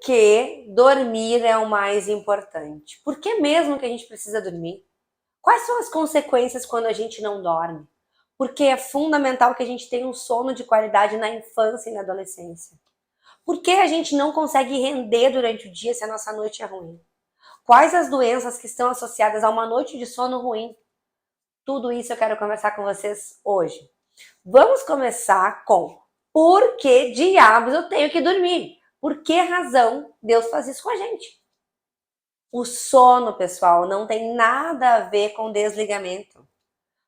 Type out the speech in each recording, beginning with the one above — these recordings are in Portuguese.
que dormir é o mais importante? Por que mesmo que a gente precisa dormir? Quais são as consequências quando a gente não dorme? Porque é fundamental que a gente tenha um sono de qualidade na infância e na adolescência. Por que a gente não consegue render durante o dia se a nossa noite é ruim? Quais as doenças que estão associadas a uma noite de sono ruim? Tudo isso eu quero conversar com vocês hoje. Vamos começar com por que diabos eu tenho que dormir? Por que razão Deus faz isso com a gente? O sono, pessoal, não tem nada a ver com desligamento.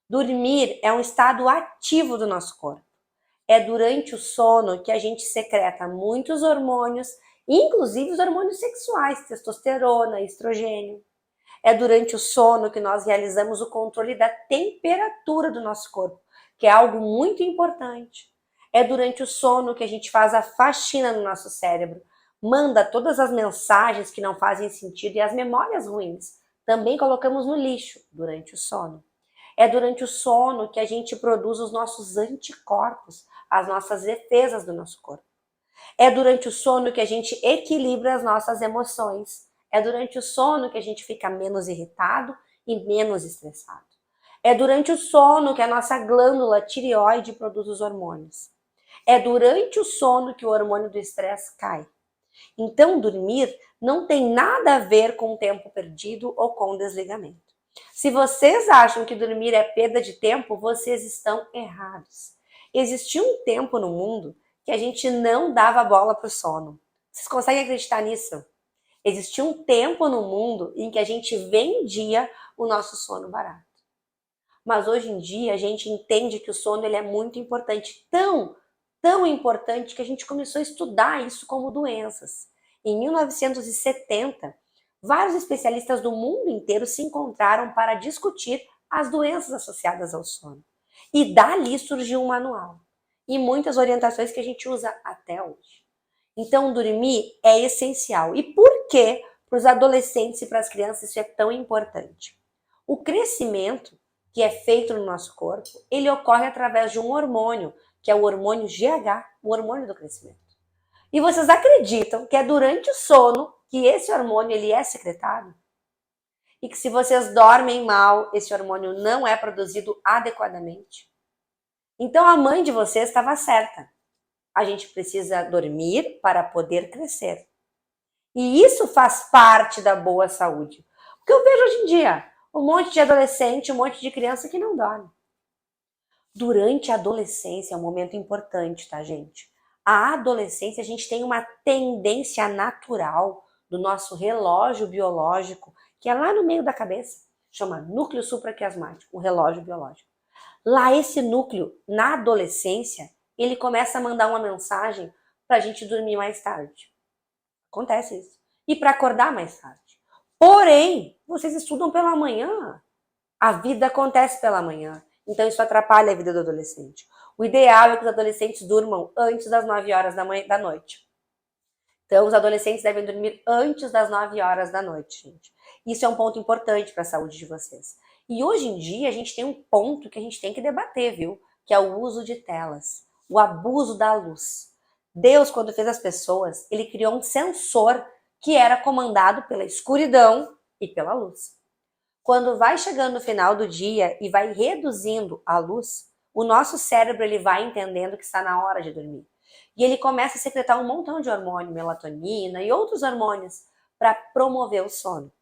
Dormir é um estado ativo do nosso corpo. É durante o sono que a gente secreta muitos hormônios, inclusive os hormônios sexuais, testosterona, estrogênio. É durante o sono que nós realizamos o controle da temperatura do nosso corpo, que é algo muito importante. É durante o sono que a gente faz a faxina no nosso cérebro, manda todas as mensagens que não fazem sentido e as memórias ruins. Também colocamos no lixo durante o sono. É durante o sono que a gente produz os nossos anticorpos, as nossas defesas do nosso corpo. É durante o sono que a gente equilibra as nossas emoções. É durante o sono que a gente fica menos irritado e menos estressado. É durante o sono que a nossa glândula tireoide produz os hormônios. É durante o sono que o hormônio do estresse cai. Então, dormir não tem nada a ver com tempo perdido ou com desligamento. Se vocês acham que dormir é perda de tempo, vocês estão errados. Existia um tempo no mundo que a gente não dava bola para o sono. Vocês conseguem acreditar nisso? Existia um tempo no mundo em que a gente vendia o nosso sono barato. Mas hoje em dia a gente entende que o sono ele é muito importante, tão importante que a gente começou a estudar isso como doenças. Em 1970, vários especialistas do mundo inteiro se encontraram para discutir as doenças associadas ao sono. E dali surgiu um manual e muitas orientações que a gente usa até hoje. Então, dormir é essencial. E por que para os adolescentes e para as crianças isso é tão importante? O crescimento que é feito no nosso corpo, ele ocorre através de um hormônio, que é o hormônio GH, o hormônio do crescimento. E vocês acreditam que é durante o sono que esse hormônio ele é secretado? E que se vocês dormem mal, esse hormônio não é produzido adequadamente? Então a mãe de vocês estava certa. A gente precisa dormir para poder crescer. E isso faz parte da boa saúde. O que eu vejo hoje em dia, um monte de adolescente, um monte de criança que não dorme. Durante a adolescência é um momento importante, tá, gente? A adolescência, a gente tem uma tendência natural do nosso relógio biológico, que é lá no meio da cabeça, chama núcleo supraquiasmático, o relógio biológico. Lá esse núcleo, na adolescência, ele começa a mandar uma mensagem para a gente dormir mais tarde. Acontece isso. E para acordar mais tarde. Porém, vocês estudam pela manhã. A vida acontece pela manhã. Então isso atrapalha a vida do adolescente. O ideal é que os adolescentes durmam antes das 9 horas da noite. Então os adolescentes devem dormir antes das 9 horas da noite, gente. Isso é um ponto importante para a saúde de vocês. E hoje em dia a gente tem um ponto que a gente tem que debater, viu? Que é o uso de telas, o abuso da luz. Deus, quando fez as pessoas, ele criou um sensor que era comandado pela escuridão e pela luz. Quando vai chegando no final do dia e vai reduzindo a luz, o nosso cérebro ele vai entendendo que está na hora de dormir. E ele começa a secretar um montão de hormônio, melatonina e outros hormônios para promover o sono.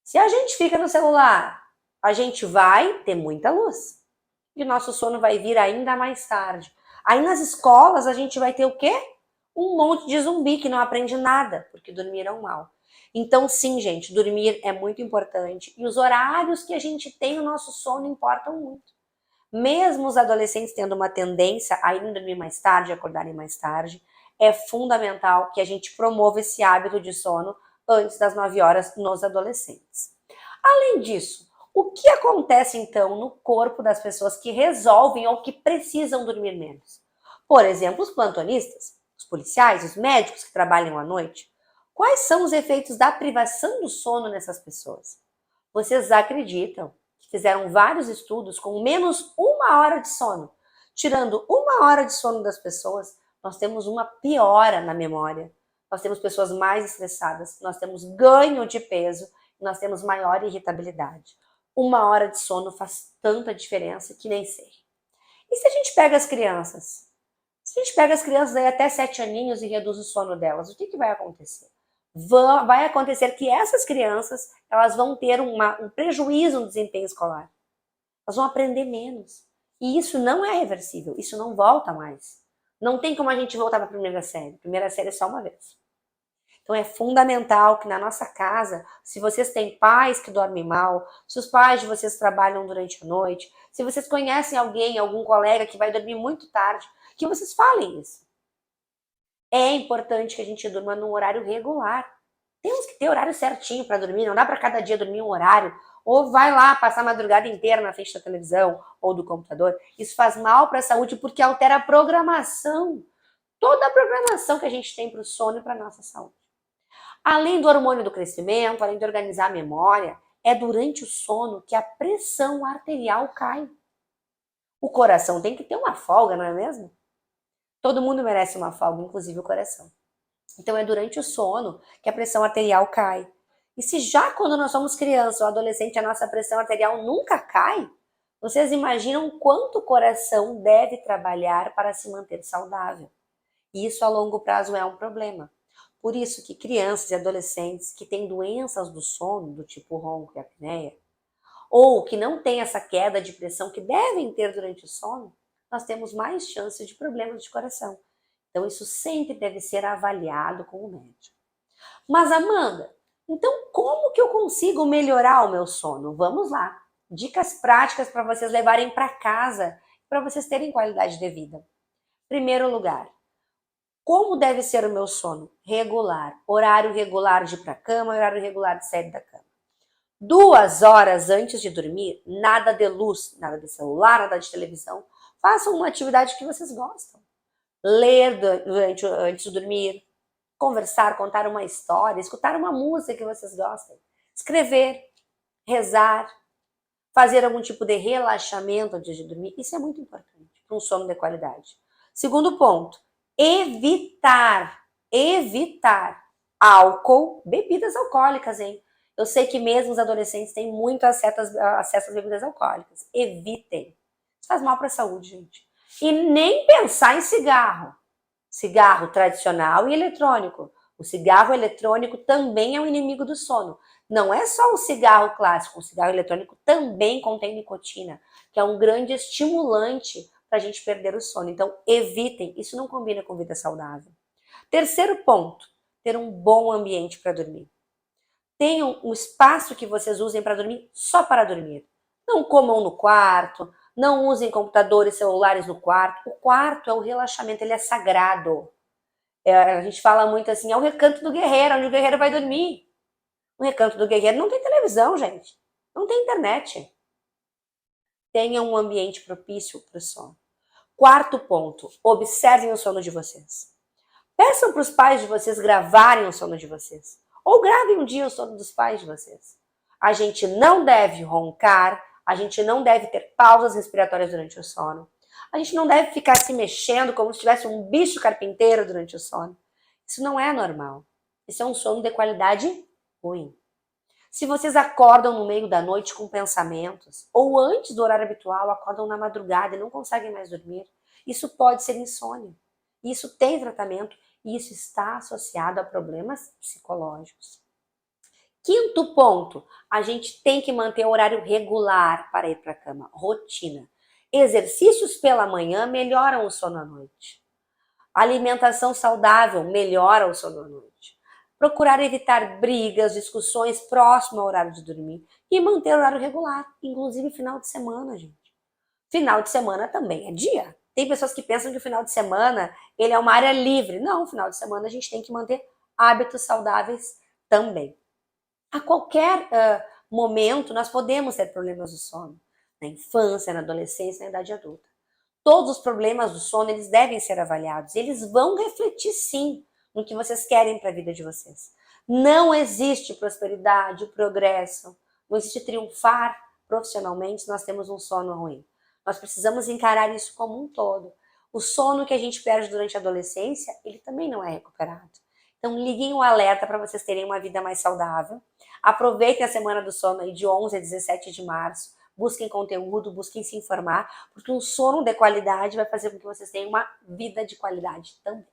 Se a gente fica no celular, a gente vai ter muita luz. E o nosso sono vai vir ainda mais tarde. Aí nas escolas a gente vai ter o quê? Um monte de zumbi que não aprende nada, porque dormiram mal. Então sim, gente, dormir é muito importante. E os horários que a gente tem no nosso sono importam muito. Mesmo os adolescentes tendo uma tendência a irem dormir mais tarde, acordarem mais tarde, é fundamental que a gente promova esse hábito de sono antes das 9 horas nos adolescentes. Além disso, o que acontece então no corpo das pessoas que resolvem ou que precisam dormir menos? Por exemplo, os plantonistas, os policiais, os médicos que trabalham à noite. Quais são os efeitos da privação do sono nessas pessoas? Vocês acreditam que fizeram vários estudos com menos 1 hora de sono? Tirando 1 hora de sono das pessoas, nós temos uma piora na memória. nós temos pessoas mais estressadas, nós temos ganho de peso, nós temos maior irritabilidade. 1 hora de sono faz tanta diferença que nem sei. E se a gente pega as crianças? Se a gente pega as crianças aí até 7 aninhos e reduz o sono delas, o que vai acontecer? Vai acontecer que essas crianças elas vão ter um prejuízo no desempenho escolar. Elas vão aprender menos. E isso não é reversível, isso não volta mais. Não tem como a gente voltar para a primeira série. Primeira série é só uma vez. Então é fundamental que na nossa casa, se vocês têm pais que dormem mal, se os pais de vocês trabalham durante a noite, se vocês conhecem alguém, algum colega que vai dormir muito tarde, que vocês falem isso. É importante que a gente durma num horário regular. Temos que ter horário certinho para dormir, não dá para cada dia dormir um horário, ou vai lá passar a madrugada inteira na frente da televisão ou do computador. Isso faz mal para a saúde porque altera a programação, toda a programação que a gente tem para o sono e para a nossa saúde. Além do hormônio do crescimento, além de organizar a memória, é durante o sono que a pressão arterial cai. O coração tem que ter uma folga, não é mesmo? Todo mundo merece uma folga, inclusive o coração. Então é durante o sono que a pressão arterial cai. E se já quando nós somos criança ou adolescente a nossa pressão arterial nunca cai, vocês imaginam quanto o coração deve trabalhar para se manter saudável. E isso a longo prazo é um problema. Por isso que crianças e adolescentes que têm doenças do sono, do tipo ronco e apneia, ou que não têm essa queda de pressão que devem ter durante o sono, nós temos mais chances de problemas de coração. Então isso sempre deve ser avaliado com o médico. Mas Amanda, então como que eu consigo melhorar o meu sono? Vamos lá. Dicas práticas para vocês levarem para casa, para vocês terem qualidade de vida. Primeiro lugar, como deve ser o meu sono? Regular. Horário regular de ir para a cama, horário regular de sair da cama. 2 horas antes de dormir, nada de luz, nada de celular, nada de televisão. Façam uma atividade que vocês gostam. Ler antes de dormir, conversar, contar uma história, escutar uma música que vocês gostem, escrever, rezar, fazer algum tipo de relaxamento antes de dormir. Isso é muito importante para um sono de qualidade. Segundo ponto, evitar álcool, bebidas alcoólicas, hein? Eu sei que mesmo os adolescentes têm muito acesso às bebidas alcoólicas. Evitem. Isso faz mal para a saúde, gente. E nem pensar em cigarro. Cigarro tradicional e eletrônico. O cigarro eletrônico também é um inimigo do sono. Não é só o cigarro clássico, o cigarro eletrônico também contém nicotina, que é um grande estimulante para a gente perder o sono. Então, evitem, isso não combina com vida saudável. Terceiro ponto, ter um bom ambiente para dormir. Tenham um espaço que vocês usem para dormir só para dormir. Não comam no quarto, não usem computadores, celulares no quarto. O quarto é o relaxamento, ele é sagrado. A gente fala muito assim, é o recanto do guerreiro, onde o guerreiro vai dormir. O recanto do guerreiro não tem televisão, gente. Não tem internet. Tenham um ambiente propício para o sono. Quarto ponto, observem o sono de vocês. Peçam para os pais de vocês gravarem o sono de vocês. Ou gravem um dia o sono dos pais de vocês. A gente não deve roncar, a gente não deve ter pausas respiratórias durante o sono. A gente não deve ficar se mexendo como se tivesse um bicho carpinteiro durante o sono. Isso não é normal. Isso é um sono de qualidade ruim. Se vocês acordam no meio da noite com pensamentos, ou antes do horário habitual, acordam na madrugada e não conseguem mais dormir, isso pode ser insônia. Isso tem tratamento e isso está associado a problemas psicológicos. Quinto ponto, a gente tem que manter o horário regular para ir para a cama, rotina. Exercícios pela manhã melhoram o sono à noite. Alimentação saudável melhora o sono à noite. Procurar evitar brigas, discussões próximo ao horário de dormir e manter o horário regular, inclusive final de semana, gente. Final de semana também é dia. Tem pessoas que pensam que o final de semana ele é uma área livre. Não, final de semana a gente tem que manter hábitos saudáveis também. A qualquer momento nós podemos ter problemas do sono. Na infância, na adolescência, na idade adulta. Todos os problemas do sono eles devem ser avaliados. Eles vão refletir sim no que vocês querem para a vida de vocês. Não existe prosperidade, progresso, não existe triunfar profissionalmente se nós temos um sono ruim. Nós precisamos encarar isso como um todo. O sono que a gente perde durante a adolescência, ele também não é recuperado. Então liguem o alerta para vocês terem uma vida mais saudável. Aproveitem a semana do sono aí de 11 a 17 de março. Busquem conteúdo, busquem se informar, porque um sono de qualidade vai fazer com que vocês tenham uma vida de qualidade também.